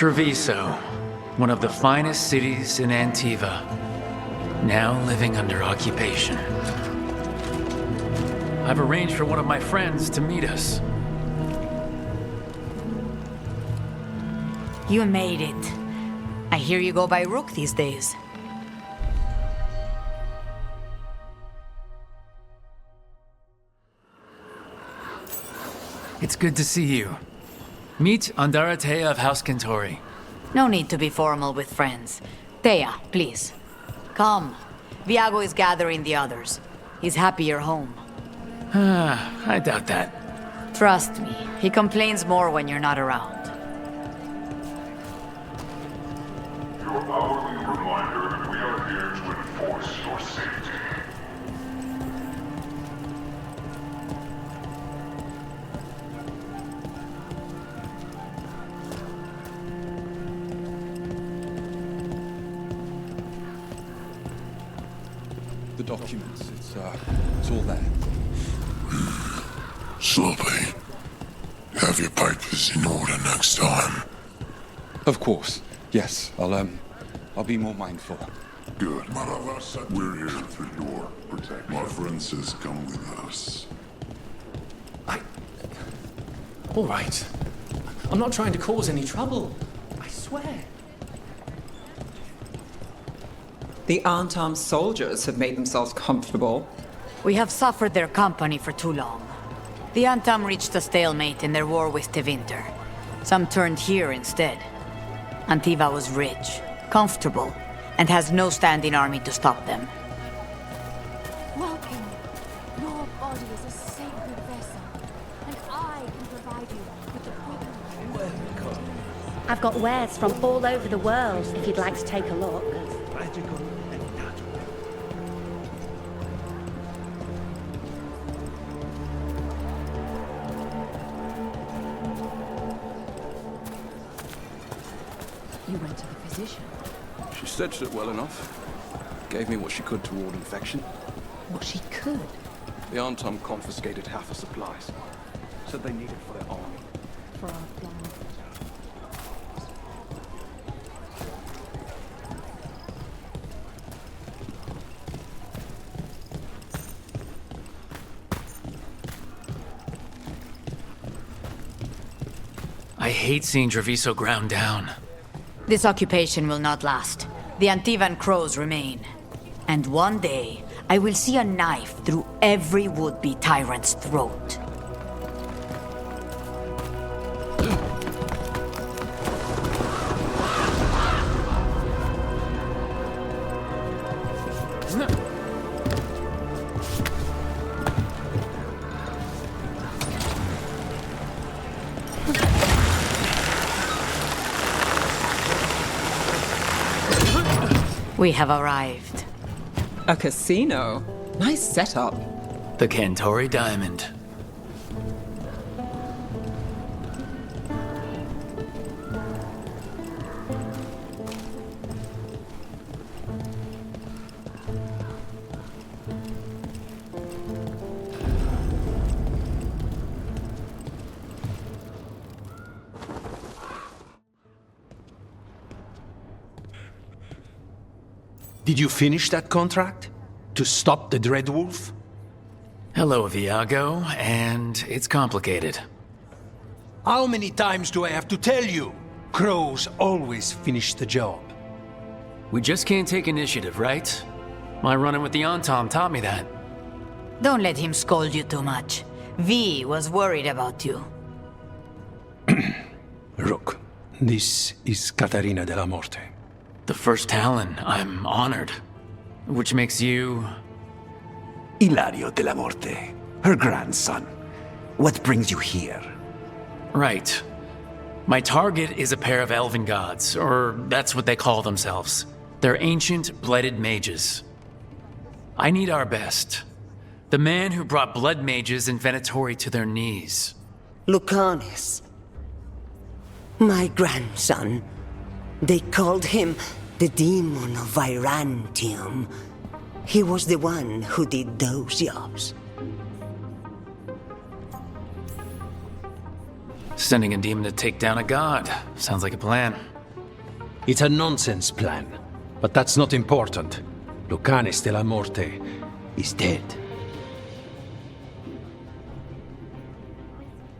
Treviso, one of the finest cities in Antiva, now living under occupation. I've arranged for one of my friends to meet us. You made it. I hear you go by Rook these days. It's good to see you. Meet Andaratea of House Kentori. No need to be formal with friends. Thea, please. Come. Viago is gathering the others. He's happy you're home. I doubt that. Trust me, he complains more when you're not around. Your hourly reminder that we are here to enforce your safety. The documents, it's all there. Sloppy. Have your papers in order next time. Of course, yes. I'll be more mindful. Good. We're here for your protection. My friend says come with us. All right. I'm not trying to cause any trouble. I swear. The Antam soldiers have made themselves comfortable. We have suffered their company for too long. The Antam reached a stalemate in their war with Tevinter. Some turned here instead. Antiva was rich, comfortable, and has no standing army to stop them. Welcome. Your body is a sacred vessel, and I can provide you with the proper. I've got wares from all over the world if you'd like to take a look. You went to the physician. She stitched it well enough. Gave me what she could to ward infection. What she could. The Antum confiscated half the supplies. Said they needed for their army. For our plan. I hate seeing Treviso ground down. This occupation will not last. The Antivan crows remain. And one day, I will see a knife through every would-be tyrant's throat. We have arrived. A casino? Nice setup. The Kentori Diamond. Did you finish that contract? To stop the Dreadwolf? Hello, Viago, and it's complicated. How many times do I have to tell you? Crows always finish the job. We just can't take initiative, right? My run-in with the Antam taught me that. Don't let him scold you too much. V was worried about you. Rook, this is Catarina de la Morte. The first Talon. I'm honored. Which makes you... Hilario de la Morte, her grandson. What brings you here? Right. My target is a pair of elven gods, or that's what they call themselves. They're ancient, blooded mages. I need our best. The man who brought blood mages in Venatori to their knees. Lucanis. My grandson. They called him the Demon of Virantium. He was the one who did those jobs. Sending a demon to take down a god. Sounds like a plan. It's a nonsense plan, but that's not important. Lucanis de la Morte is dead.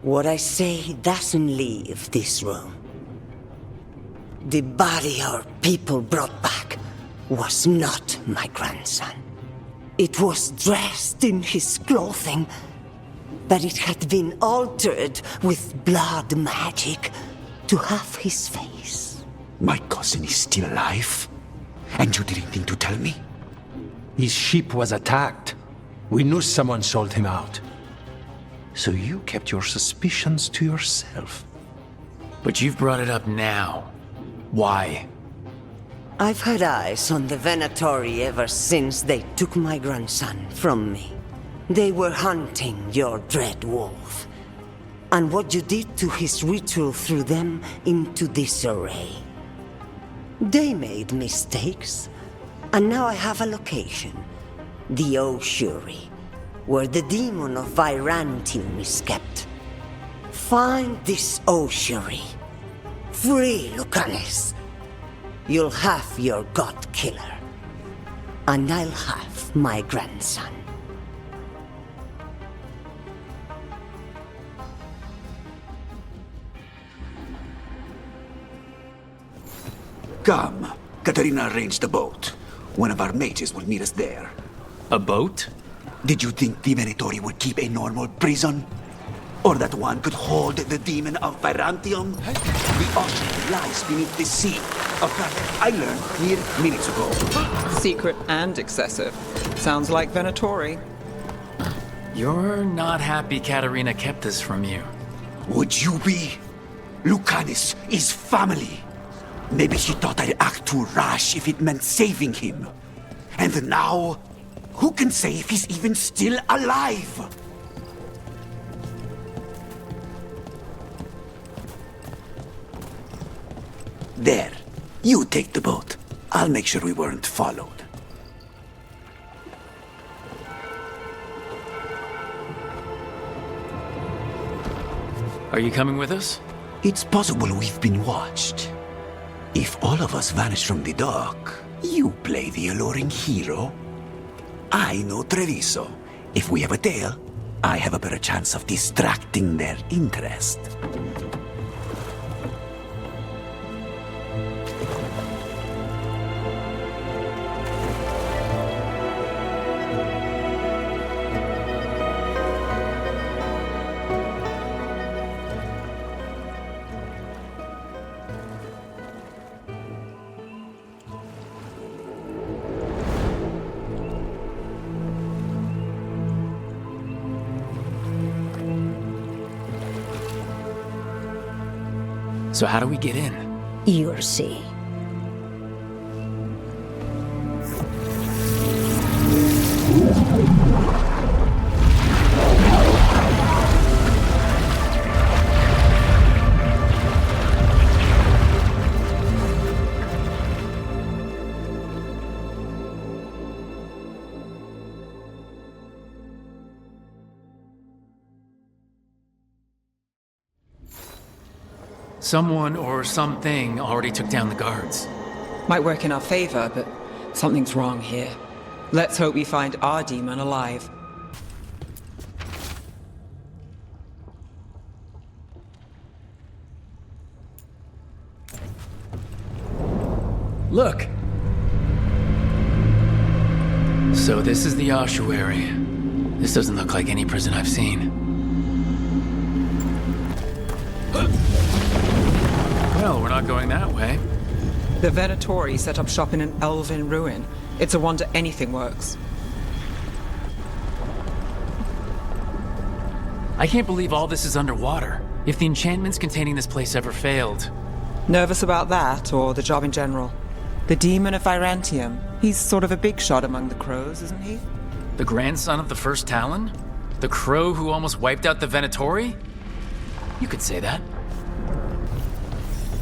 What I say doesn't leave this room. The body our people brought back was not my grandson. It was dressed in his clothing, but it had been altered with blood magic to have his face. My cousin is still alive? And you didn't think to tell me? His ship was attacked. We knew someone sold him out. So you kept your suspicions to yourself. But you've brought it up now. Why? I've had eyes on the Venatori ever since they took my grandson from me. They were hunting your dread wolf. And what you did to his ritual threw them into disarray. They made mistakes, and now I have a location. The Ossuary, where the demon of Virantium is kept. Find this Ossuary. Free Lucanis. You'll have your god killer. And I'll have my grandson. Come. Katerina arranged a boat. One of our mages will meet us there. A boat? Did you think the Venatori would keep a normal prison? Or that one could hold the demon of Virantium? The ocean lies beneath the sea. A fact I learned mere minutes ago. Secret and excessive. Sounds like Venatori. You're not happy Katerina kept this from you. Would you be? Lucanis is family. Maybe she thought I'd act too rash if it meant saving him. And now, who can say if he's even still alive? There. You take the boat. I'll make sure we weren't followed. Are you coming with us? It's possible we've been watched. If all of us vanish from the dock, you play the alluring hero. I know Treviso. If we have a tail, I have a better chance of distracting their interest. So how do we get in? You'll see. Someone or something already took down the guards. Might work in our favor, but something's wrong here. Let's hope we find our demon alive. Look! So this is the ossuary. This doesn't look like any prison I've seen. Well, we're not going that way. The Venatori set up shop in an elven ruin. It's a wonder anything works. I can't believe all this is underwater. If the enchantments containing this place ever failed. Nervous about that, or the job in general? The demon of Virantium. He's sort of a big shot among the crows, isn't he? The grandson of the first Talon? The crow who almost wiped out the Venatori? You could say that.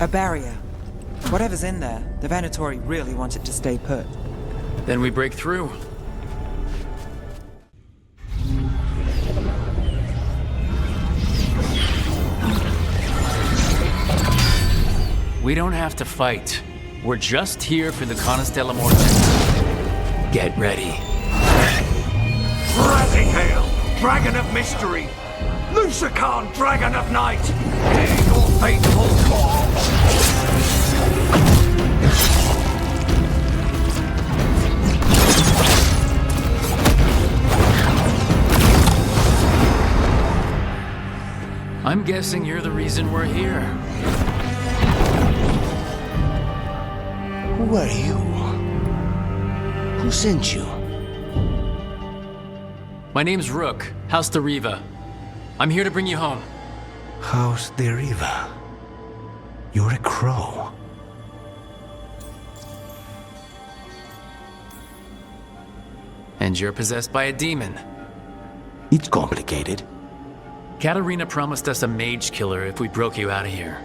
A barrier. Whatever's in there, the Venatori really want it to stay put. Then we break through. We don't have to fight. we're just here for the Constellation Morte. Get ready. Rising Hail, Dragon of Mystery! Lucican, Dragon of Night! Hear your faithful call! I'm guessing you're the reason we're here. Who are you? Who sent you? My name's Rook, House de Riva. I'm here to bring you home. House de Riva. You're a crow. And you're possessed by a demon. It's complicated. Katarina promised us a mage killer if we broke you out of here.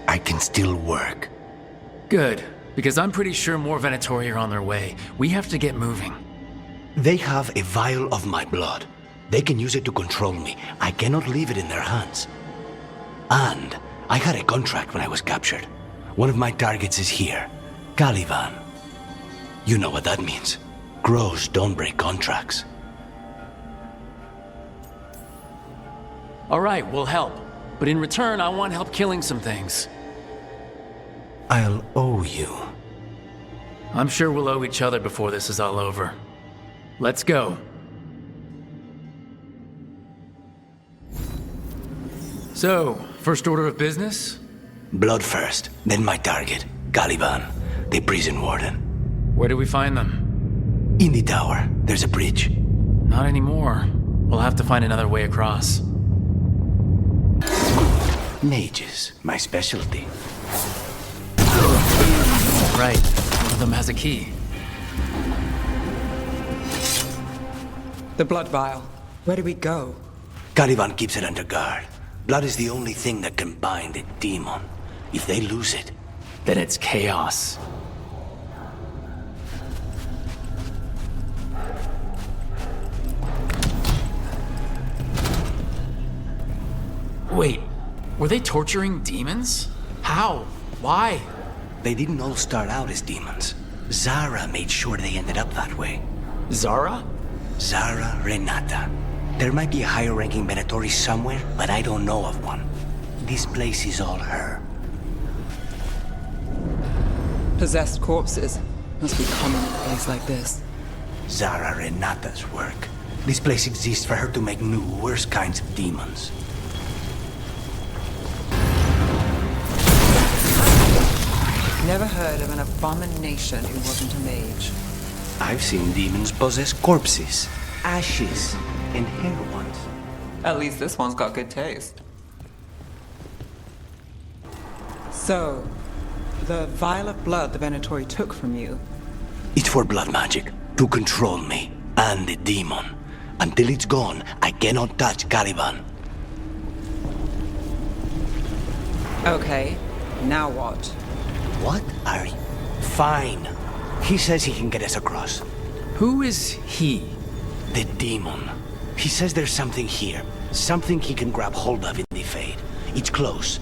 I can still work. Good, because I'm pretty sure more Venatori are on their way. We have to get moving. They have a vial of my blood. They can use it to control me. I cannot leave it in their hands. And I had a contract when I was captured. One of my targets is here, Caliban. You know what that means. Crows don't break contracts. All right, we'll help. But in return, I want help killing some things. I'll owe you. I'm sure we'll owe each other before this is all over. Let's go. So, first order of business? Blood first, then my target, Caliban, the prison warden. Where do we find them? In the tower. There's a bridge. Not anymore. We'll have to find another way across. Mages, my specialty. Right. One of them has a key. The blood vial. Where do we go? Caliban keeps it under guard. Blood is the only thing that can bind a demon. If they lose it, Then it's chaos. Wait, were they torturing demons? How? Why? they didn't all start out as demons. Zara made sure they ended up that way. Zara? Zara Renata. There might be a higher-ranking Venatori somewhere, but I don't know of one. This place is all her. Possessed corpses must be common in a place like this. Zara Renata's work. This place exists for her to make new, worse kinds of demons. Never heard of an abomination who wasn't a mage. I've seen demons possess corpses, ashes, and hair ones. At least this one's got good taste. So, the vial of blood the Venatori took from you. It's for blood magic, to control me, and the demon. Until it's gone, I cannot touch Caliban. Okay, now what? What are you? Fine. He says he can get us across. Who is he? The demon. He says there's something here. Something he can grab hold of in the Fade. It's close.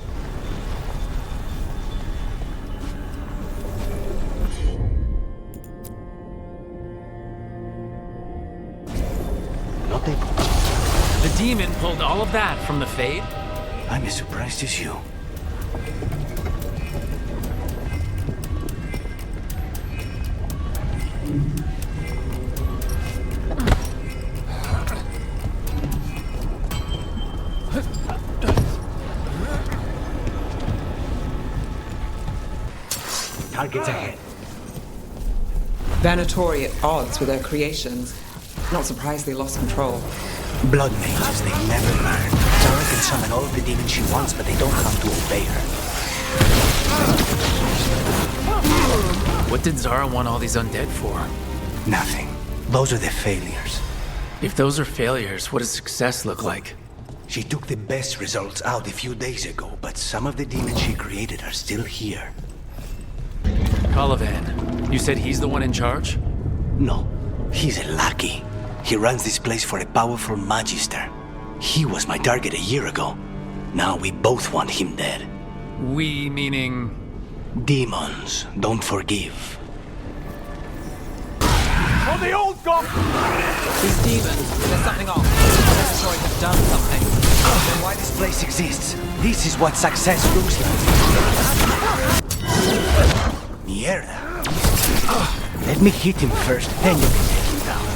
Not able. The demon pulled all of that from the Fade? I'm as surprised as you. Targets ahead. Venatori at odds with their creations. Not surprised they lost control. Blood mages, they never learn. Zara can summon all of the demons she wants, but they don't have to obey her. What did Zara want all these undead for? Nothing. Those are the failures. If those are failures, what does success look like? She took the best results out a few days ago, but some of the demons she created are still here. Caliban, you said he's the one in charge? No, he's a lackey. He runs this place for a powerful magister. He was my target a year ago. Now we both want him dead. We meaning... Demons don't forgive. On the old gong! These demons, there's something off. Veilguard have done something. Then why this place exists? This is what success looks like. Mierda. Let me hit him first, then you can take him down.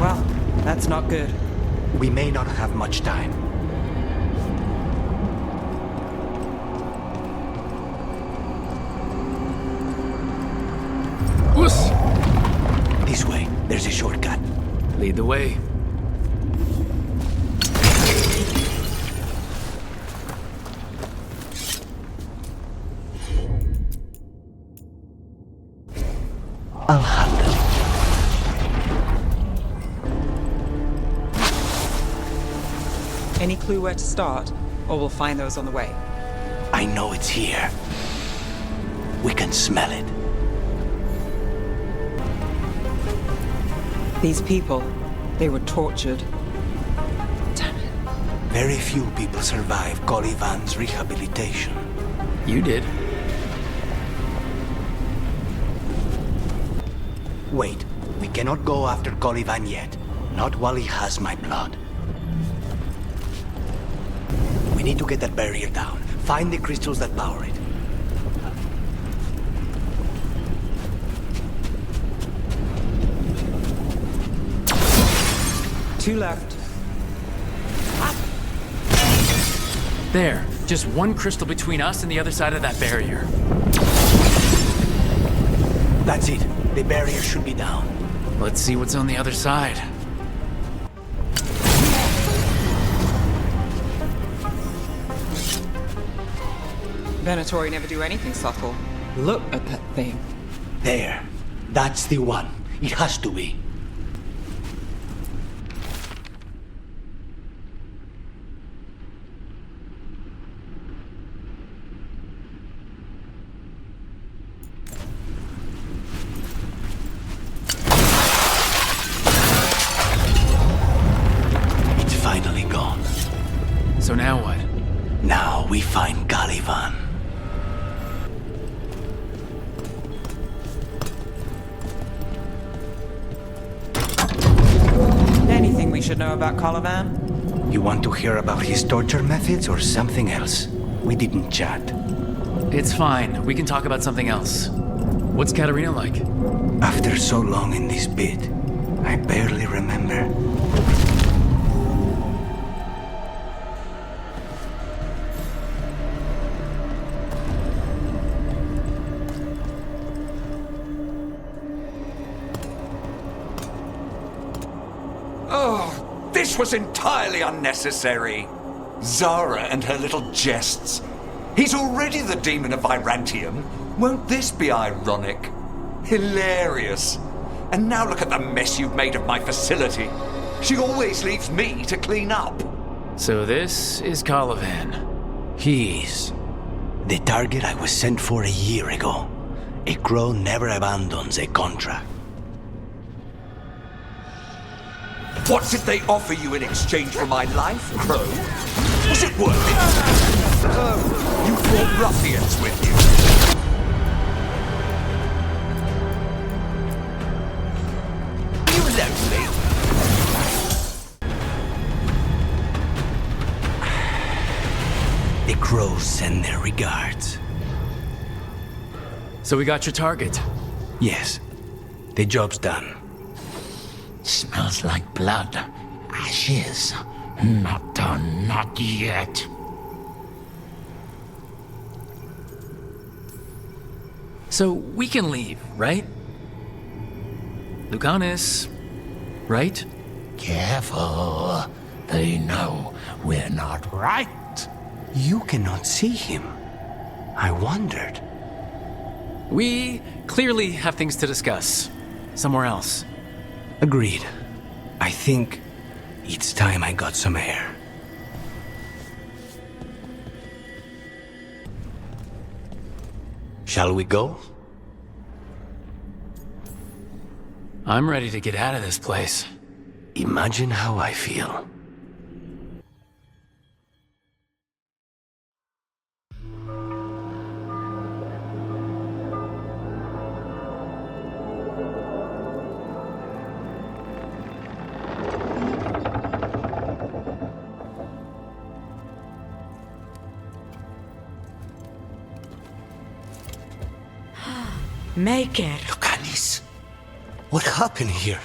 Well, that's not good. We may not have much time. This way, there's a shortcut. Lead the way. I'll handle it. Any clue where to start? Or we'll find those on the way. I know it's here. We can smell it. These people, they were tortured. Damn it. Very few people survive Colivan's rehabilitation. You did. Wait, we cannot go after Colivan yet. Not while he has my blood. We need to get that barrier down. Find the crystals that power it. Two left. There. Just one crystal between us and the other side of that barrier. That's it. The barrier should be down. Let's see what's on the other side. Venatori never do anything subtle. Look at that thing. There. That's the one. It has to be. It's finally gone. So now what? Now we find Caliban. Anything we should know about Caliban? You want to hear about his torture methods or something else? We didn't chat. It's fine. We can talk about something else. What's Katerina like? After so long in this bit, I barely remember. Oh, this was entirely unnecessary. Zara and her little jests. He's already the demon of Virantium. Won't this be ironic? Hilarious. And now look at the mess you've made of my facility. She always leaves me to clean up. So this is Caliban. He's the target I was sent for a year ago. A crow never abandons a contract. What did they offer you in exchange for my life, Crow? Was it worth it? You brought ruffians with you. Are you lonely? The crows send their regards. So we got your target. Yes, the job's done. Smells like blood. Ashes. Not done, not yet. So we can leave, right? Lucanis, right? Careful. They know we're not right. You cannot see him. I wondered. We clearly have things to discuss. Somewhere else. Agreed. I think it's time I got some air. Shall we go? I'm ready to get out of this place. Imagine how I feel. Make it. Lucanis, what happened here?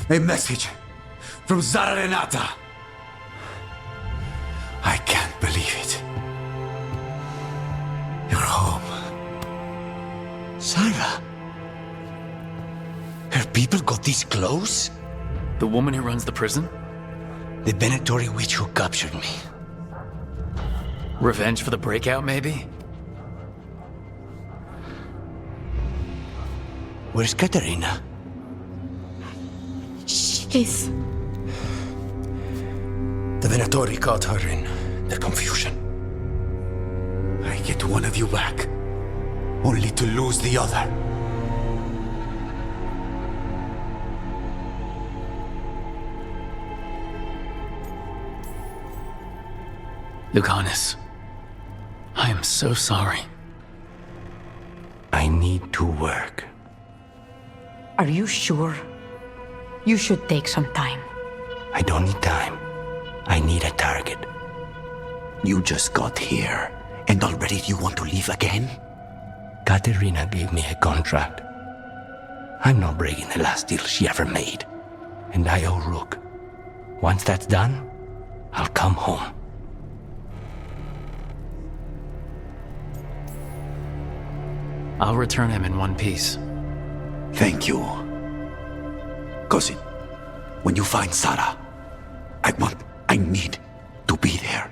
A message from Zara Renata. I can't believe it. You're home. Sarah? Her people got this close? The woman who runs the prison? The Benettori witch who captured me. Revenge for the breakout, maybe? Where's Katerina? She's... The Venatori caught her in their confusion. I get one of you back, only to lose the other. Lucanis, I am so sorry. I need to work. Are you sure? You should take some time. I don't need time. I need a target. You just got here, and already you want to leave again? Katerina gave me a contract. I'm not breaking the last deal she ever made. And I owe Rook. Once that's done, I'll come home. I'll return him in one piece. Thank you. Cousin, when you find Sarah, I need to be there.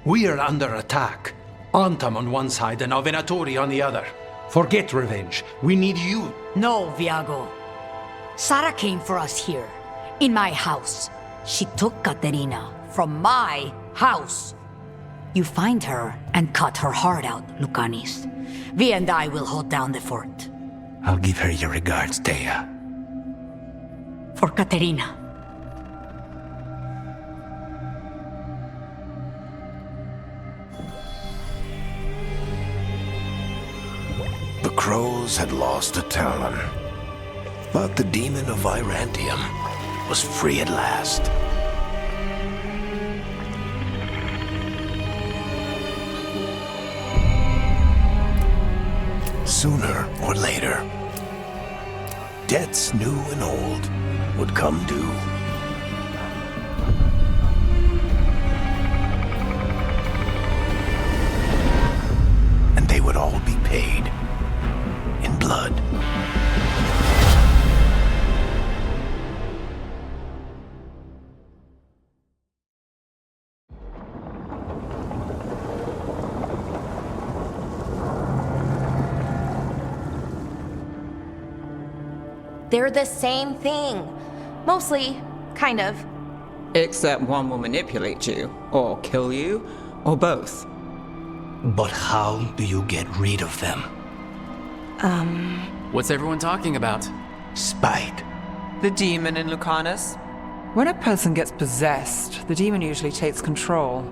We are under attack. Antam on one side and Venatori on the other. Forget revenge. We need you. No, Viago. Sarah came for us here, in my house. She took Katerina from my house. You find her and cut her heart out, Lucanis. Vi and I will hold down the fort. I'll give her your regards, Thea. For Katerina. The crows had lost a talon, but the demon of Virantium was free at last. Sooner or later, debts new and old would come due. And they would all be paid in blood. They're the same thing. Mostly, kind of. Except one will manipulate you, or kill you, or both. But how do you get rid of them? What's everyone talking about? Spite. The demon in Lucanus. When a person gets possessed, the demon usually takes control.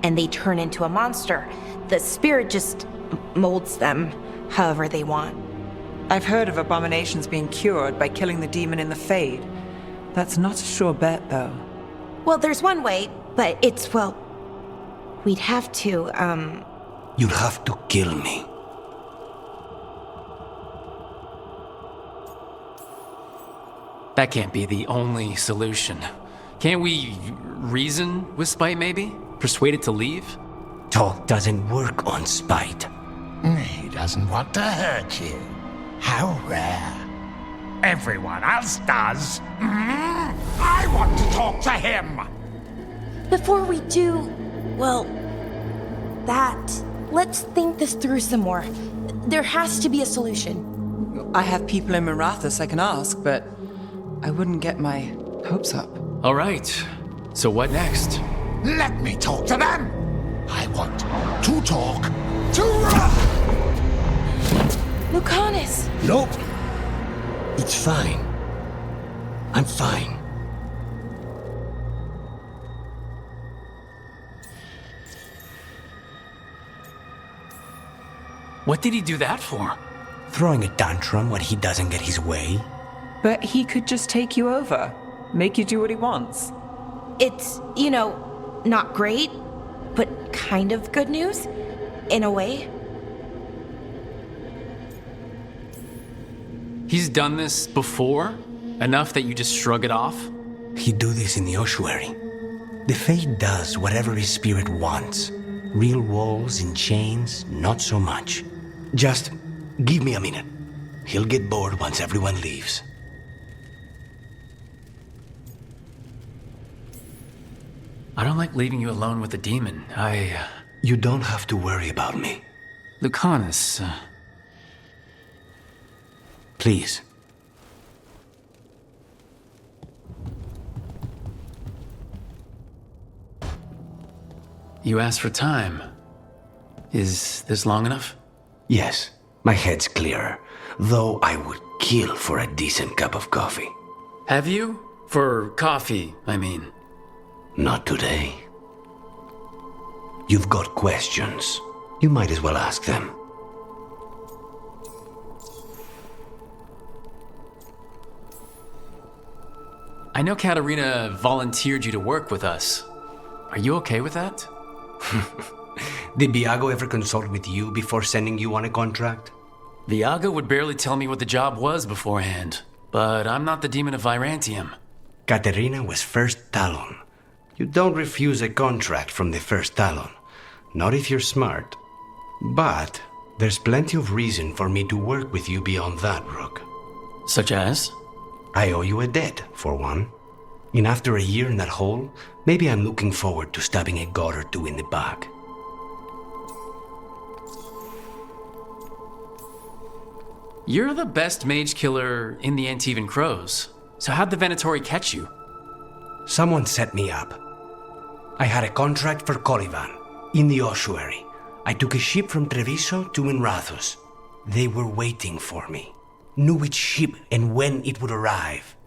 And they turn into a monster. The spirit just molds them however they want. I've heard of abominations being cured by killing the demon in the Fade. That's not a sure bet, though. Well, there's one way, but it's, well... We'd have to, You'll have to kill me. That can't be the only solution. Can't we reason with Spite, maybe? Persuade it to leave? Talk doesn't work on Spite. He doesn't want to hurt you. How rare. Everyone else does. I want to talk to him. Before we do, well, let's think this through some more. There has to be a solution. I have people in Marathas I can ask, but I wouldn't get my hopes up. All right. So what next? Let me talk to them. I want to talk to Lucanus! Nope. It's fine. I'm fine. What did he do that for? Throwing a tantrum when he doesn't get his way? But he could just take you over, make you do what he wants. It's, not great, but kind of good news, in a way. He's done this before? Enough that you just shrug it off? He'd do this in the ossuary. The Fate does whatever his spirit wants. Real walls and chains, not so much. Just give me a minute. He'll get bored once everyone leaves. I don't like leaving you alone with the demon. You don't have to worry about me. Lucanus, Please. You asked for time. Is this long enough? Yes, my head's clearer, though I would kill for a decent cup of coffee. Have you? For coffee, I mean. Not today. You've got questions. You might as well ask them. I know Katerina volunteered you to work with us. Are you okay with that? Did Viago ever consult with you before sending you on a contract? Viago would barely tell me what the job was beforehand, but I'm not the demon of Virantium. Katerina was first Talon. You don't refuse a contract from the first Talon. Not if you're smart. But there's plenty of reason for me to work with you beyond that, Rook. Such as? I owe you a debt, for one. And after a year in that hole, maybe I'm looking forward to stabbing a god or two in the back. You're the best mage killer in the Antivan Crows. So how'd the Venatori catch you? Someone set me up. I had a contract for Colivan, in the ossuary. I took a ship from Treviso to Inrathus. They were waiting for me. Knew which ship and when it would arrive.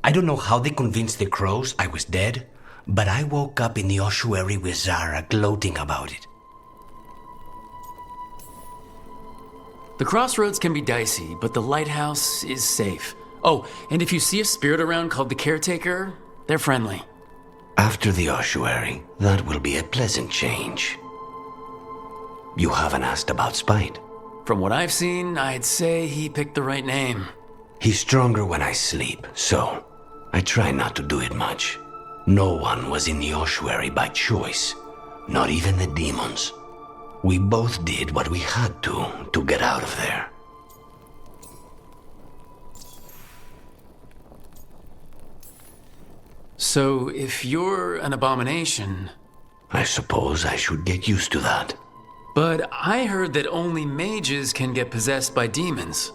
I don't know how they convinced the Crows I was dead, but I woke up in the ossuary with Zara gloating about it. The crossroads can be dicey, but the lighthouse is safe. Oh, and if you see a spirit around called the Caretaker, they're friendly. After the ossuary, that will be a pleasant change. You haven't asked about Spite. From what I've seen, I'd say he picked the right name. He's stronger when I sleep, so I try not to do it much. No one was in the ossuary by choice, not even the demons. We both did what we had to get out of there. So, if you're an abomination... I suppose I should get used to that. But I heard that only mages can get possessed by demons.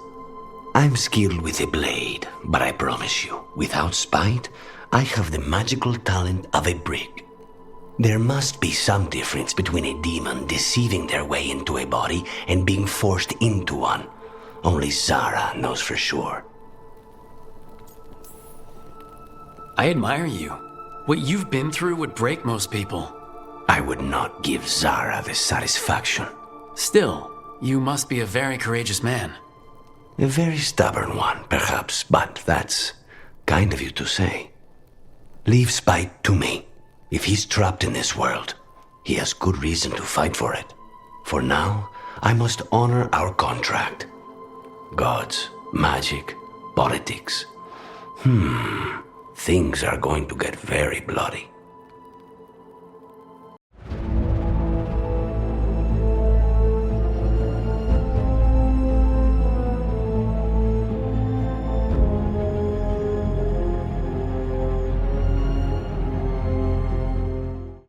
I'm skilled with a blade, but I promise you, without Spite, I have the magical talent of a brick. There must be some difference between a demon deceiving their way into a body and being forced into one. Only Zara knows for sure. I admire you. What you've been through would break most people. I would not give Zara the satisfaction. Still, you must be a very courageous man. A very stubborn one, perhaps, but that's kind of you to say. Leave Spite to me. If he's trapped in this world, he has good reason to fight for it. For now, I must honor our contract. Gods, magic, politics. Things are going to get very bloody.